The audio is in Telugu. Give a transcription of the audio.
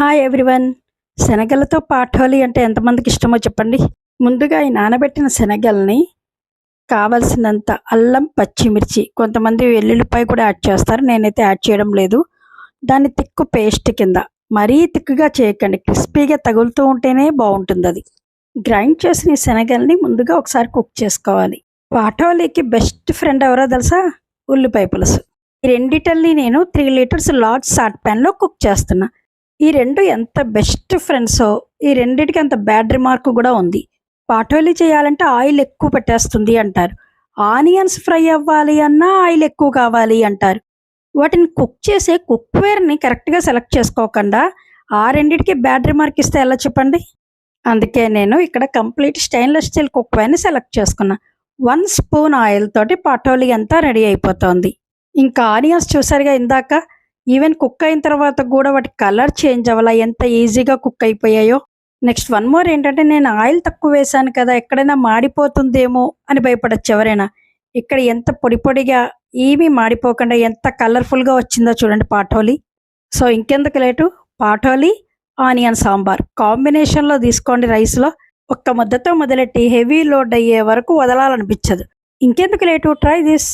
Hi everyone. శనగలతో పాఠోలి అంటే ఎంతమందికి ఇష్టమో చెప్పండి. ముందుగా ఈ నానబెట్టిన శనగల్ని కావలసినంత అల్లం, పచ్చిమిర్చి, కొంతమంది వెల్లుల్లిపాయ కూడా యాడ్ చేస్తారు. నేనైతే యాడ్ చేయడం లేదు. దాన్ని తిక్కు పేస్ట్ కింద మరీ తిక్కుగా చేయకండి, క్రిస్పీగా తగులుతూ ఉంటేనే బాగుంటుంది. గ్రైండ్ చేసిన ఈ శనగల్ని ముందుగా ఒకసారి కుక్ చేసుకోవాలి. పాఠోలీకి బెస్ట్ ఫ్రెండ్ ఎవరో తెలుసా? ఉల్లిపాయ పులుసు. ఈ రెండిటల్ని నేను 3 లీటర్స్ లార్జ్ సాట్ ప్యాన్లో కుక్ చేస్తున్నా. ఈ రెండు ఎంత బెస్ట్ ఫ్రెండ్సో ఈ రెండిటికి అంత బ్యాడ్ రిమార్క్ కూడా ఉంది. పాటోలీ చేయాలంటే ఆయిల్ ఎక్కువ పెట్టేస్తుంది అంటారు. ఆనియన్స్ ఫ్రై అవ్వాలి అన్నా ఆయిల్ ఎక్కువ కావాలి అంటారు. వాటిని కుక్ చేసే కుక్వేర్ని కరెక్ట్గా సెలెక్ట్ చేసుకోకుండా ఆ రెండిటికి బ్యాడ్ రిమార్క్ ఇస్తే ఎలా చెప్పండి. అందుకే నేను ఇక్కడ కంప్లీట్ స్టెయిన్లెస్ స్టీల్ కుక్వేర్ని సెలెక్ట్ చేసుకున్నా. 1 స్పూన్ ఆయిల్ తోటి పాటోలీ అంతా రెడీ అయిపోతుంది. ఇంకా ఆనియన్స్ చూసారుగా ఇందాక, ఈవెన్ కుక్ అయిన తర్వాత కూడా వాటి కలర్ చేంజ్ అవ్వాల, ఎంత ఈజీగా కుక్ అయిపోయాయో. నెక్స్ట్ వన్ మోర్ ఏంటంటే, నేను ఆయిల్ తక్కువ వేసాను కదా, ఎక్కడైనా మాడిపోతుందేమో అని భయపడచ్చు ఎవరైనా. ఇక్కడ ఎంత పొడి పొడిగా ఏమీ మాడిపోకుండా ఎంత కలర్ఫుల్గా వచ్చిందో చూడండి పాటోలీ. సో ఇంకెందుకు లేటు, పాటోలీ ఆనియన్ సాంబార్ కాంబినేషన్లో తీసుకోండి. రైస్లో ఒక్క ముద్దతో మొదలెట్టి హెవీ లోడ్ అయ్యే వరకు వదలాలనిపించదు. ఇంకెందుకు లేటు, ట్రై దిస్.